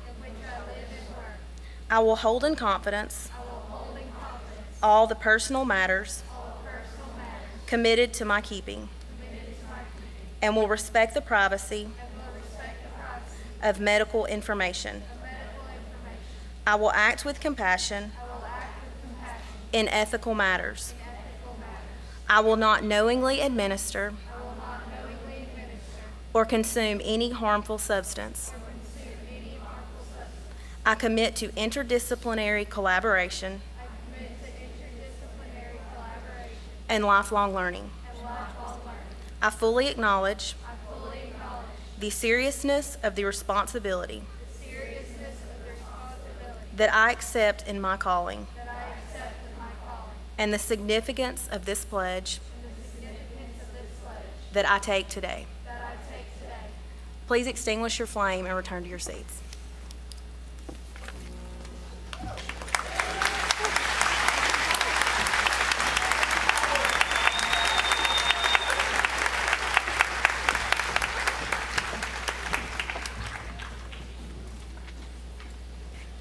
I will hold in confidence all the personal matters committed to my keeping, and will respect the privacy of medical information. I will act with compassion in ethical matters. I will not knowingly administer or consume any harmful substance. I commit to interdisciplinary collaboration and lifelong learning. I fully acknowledge the seriousness of the responsibility that I accept in my calling and the significance of this pledge that I take today. Please extinguish your flame and return to your seats.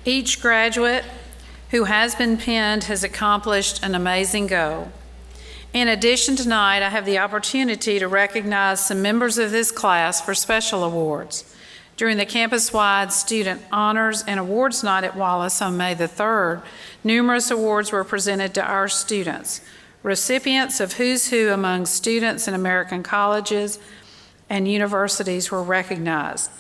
Each graduate who has been pinned has accomplished an amazing goal. In addition, tonight I have the opportunity to recognize some members of this class for special awards. During the campus-wide Student Honors and Awards Night at Wallace on May the 3rd, numerous awards were presented to our students. Recipients of Who's Who among students in American colleges and universities were recognized.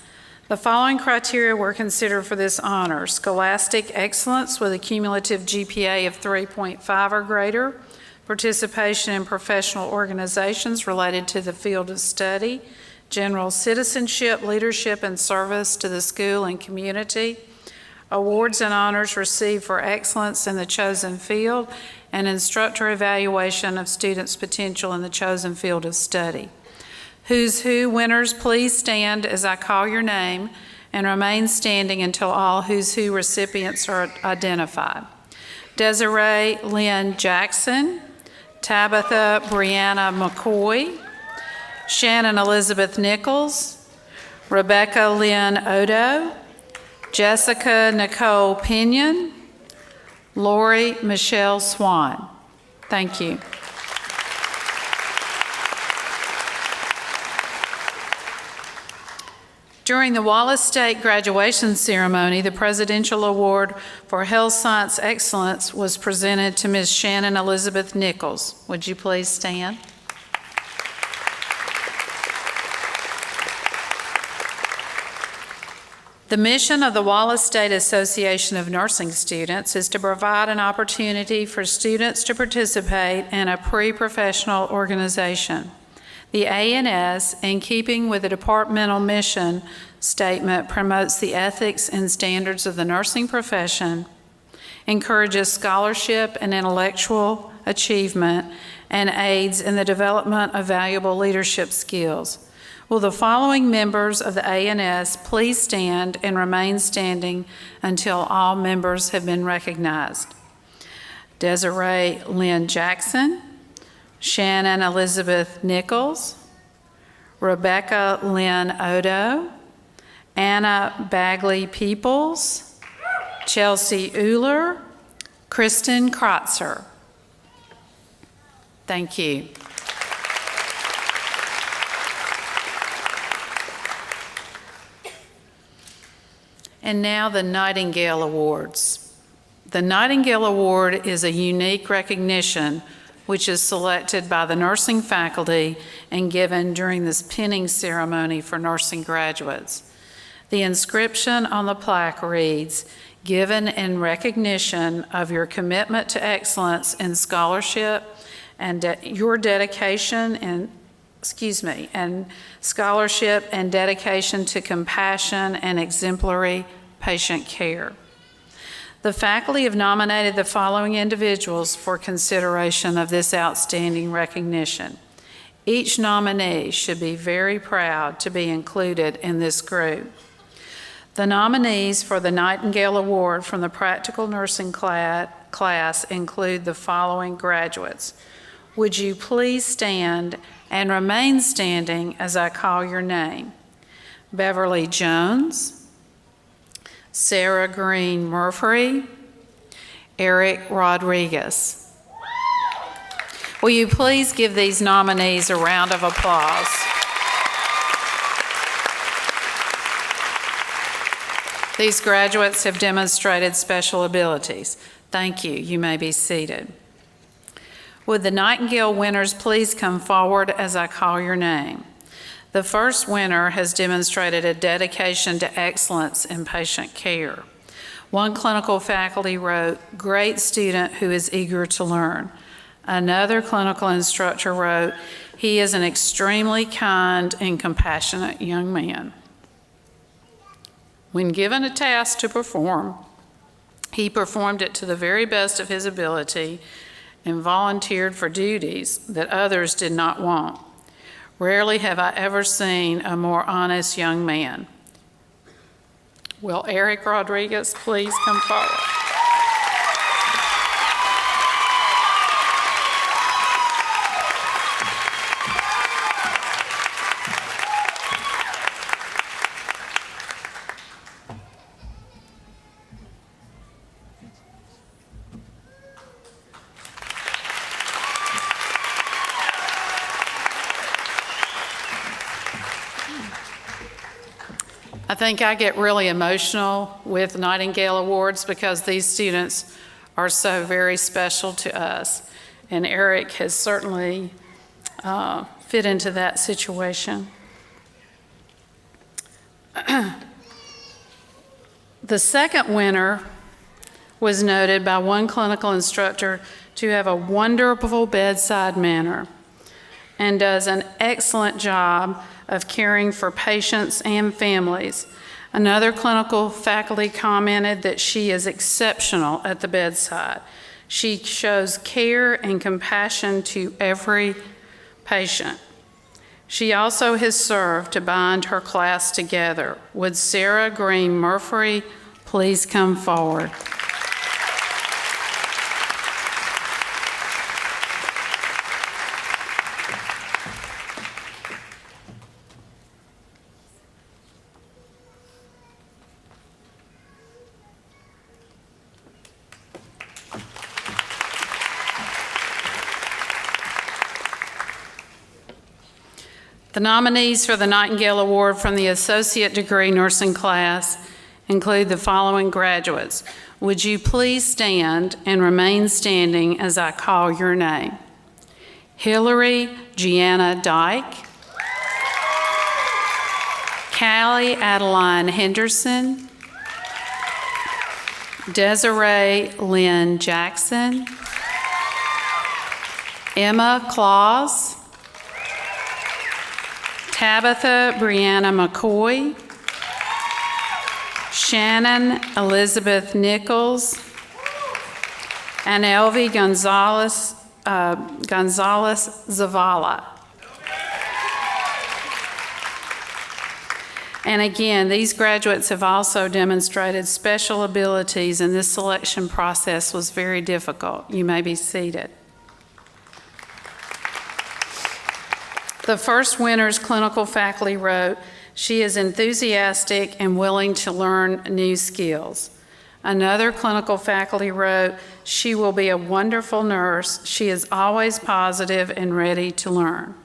The following criteria were considered for this honor: scholastic excellence with a cumulative GPA of 3.5 or greater, participation in professional organizations related to the field of study, general citizenship, leadership, and service to the school and community, awards and honors received for excellence in the chosen field, and instructor evaluation of students' potential in the chosen field of study. Who's Who winners, please stand as I call your name and remain standing until all Who's Who recipients are identified. Desiree Lynn Jackson, Tabitha Brianna McCoy, Shannon Elizabeth Nichols, Rebecca Lynn Odo, Jessica Nicole Pinion, Lori Michelle Swan. Thank you. During the Wallace State graduation ceremony, the Presidential Award for Health Science Excellence was presented to Ms. Shannon Elizabeth Nichols. Would you please stand? The mission of the Wallace State Association of Nursing Students is to provide an opportunity for students to participate in a pre-professional organization. The ANS, in keeping with the departmental mission statement, promotes the ethics and standards of the nursing profession, encourages scholarship and intellectual achievement, and aids in the development of valuable leadership skills. Will the following members of the ANS please stand and remain standing until all members have been recognized? Desiree Lynn Jackson, Shannon Elizabeth Nichols, Rebecca Lynn Odo, Anna Bagley Peoples, Chelsea Euler, Kristen Krotzer. Thank you. And now the Nightingale Awards. The Nightingale Award is a unique recognition which is selected by the nursing faculty and given during this pinning ceremony for nursing graduates. The inscription on the plaque reads, "Given in recognition of your commitment to excellence in scholarship and your dedication and scholarship and dedication to compassion and exemplary patient care." The faculty have nominated the following individuals for consideration of this outstanding recognition. Each nominee should be very proud to be included in this group. The nominees for the Nightingale Award from the Practical Nursing class include the following graduates. Would you please stand and remain standing as I call your name? Beverly Jones, Sarah Green Murphy, Eric Rodriguez. Will you please give these nominees a round of applause? These graduates have demonstrated special abilities. Thank you. You may be seated. Would the Nightingale winners please come forward as I call your name? The first winner has demonstrated a dedication to excellence in patient care. One clinical faculty wrote, "Great student who is eager to learn." Another clinical instructor wrote, "He is an extremely kind and compassionate young man." When given a task to perform, he performed it to the very best of his ability and volunteered for duties that others did not want. Rarely have I ever seen a more honest young man. Will Eric Rodriguez please come forward? I think I get really emotional with Nightingale Awards because these students are so very special to us. And Eric has certainly fit into that situation. The second winner was noted by one clinical instructor to have a wonderful bedside manner and does an excellent job of caring for patients and families. Another clinical faculty commented that she is exceptional at the bedside. She shows care and compassion to every patient. She also has served to bind her class together. Would Sarah Green Murphy please come forward? The nominees for the Nightingale Award from the Associate Degree Nursing class include the following graduates. Would you please stand and remain standing as I call your name? Hillary Gianna Dyke, Callie Adeline Henderson, Desiree Lynn Jackson, Emma Claus, Tabitha Brianna McCoy, Shannon Elizabeth Nichols, and Elvie Gonzalez Zavala. And again, these graduates have also demonstrated special abilities, and this selection process was very difficult. You may be seated. The first winner's clinical faculty wrote, "She is enthusiastic and willing to learn new skills." Another clinical faculty wrote, "She will be a wonderful nurse. She is always positive and ready to learn."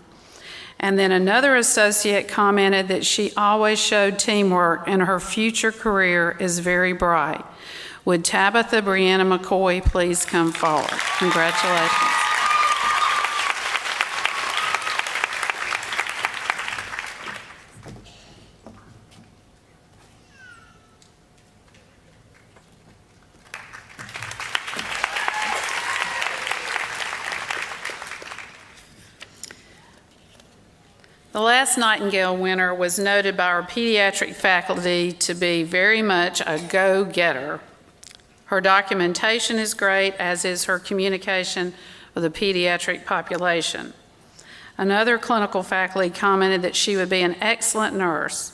And then another associate commented that she always showed teamwork and her future career is very bright. Would Tabitha Brianna McCoy please come forward? Congratulations. The last Nightingale winner was noted by our pediatric faculty to be very much a go-getter. Her documentation is great, as is her communication with the pediatric population. Another clinical faculty commented that she would be an excellent nurse.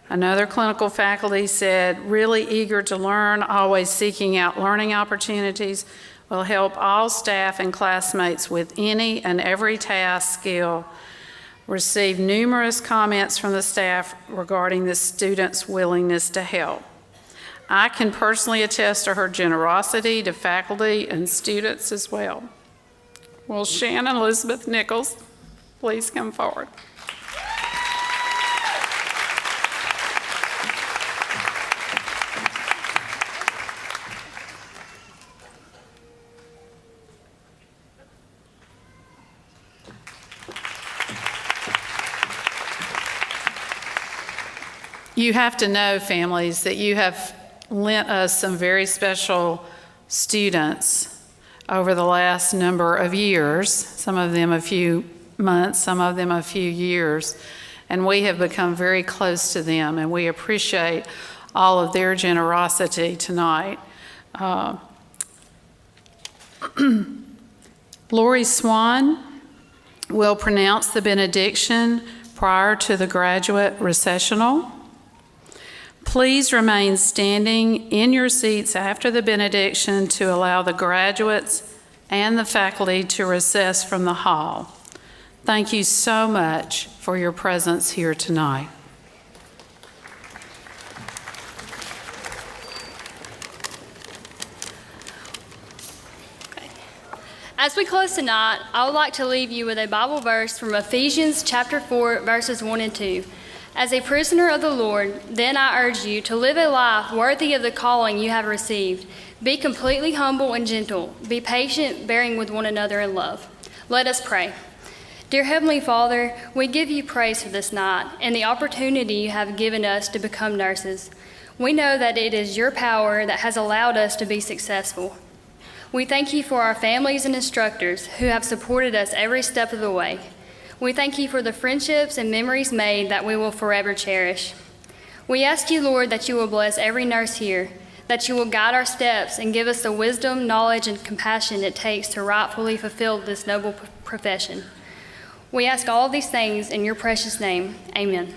Another clinical faculty said, really eager to learn, always seeking out learning opportunities, will help all staff and classmates with any and every task, skill, received numerous comments from the staff regarding the students' willingness to help. I can personally attest to her generosity to faculty and students as well. Will Shannon Elizabeth Nichols please come forward? You have to know, families, that you have lent us some very special students over the last number of years, some of them a few months, some of them a few years, and we have become very close to them, and we appreciate all of their generosity tonight. Lori Swan will pronounce the benediction prior to the graduate recessional. Please remain standing in your seats after the benediction to allow the graduates and the faculty to recess from the hall. Thank you so much for your presence here tonight. As we close tonight, I would like to leave you with a Bible verse from Ephesians chapter 4, verses 1 and 2. As a prisoner of the Lord, then I urge you to live a life worthy of the calling you have received. Be completely humble and gentle. Be patient, bearing with one another in love. Let us pray. Dear Heavenly Father, we give you praise for this night and the opportunity you have given us to become nurses. We know that it is your power that has allowed us to be successful. We thank you for our families and instructors who have supported us every step of the way. We thank you for the friendships and memories made that we will forever cherish. We ask you, Lord, that you will bless every nurse here, that you will guide our steps and give us the wisdom, knowledge, and compassion it takes to rightfully fulfill this noble profession. We ask all of these things in your precious name. Amen.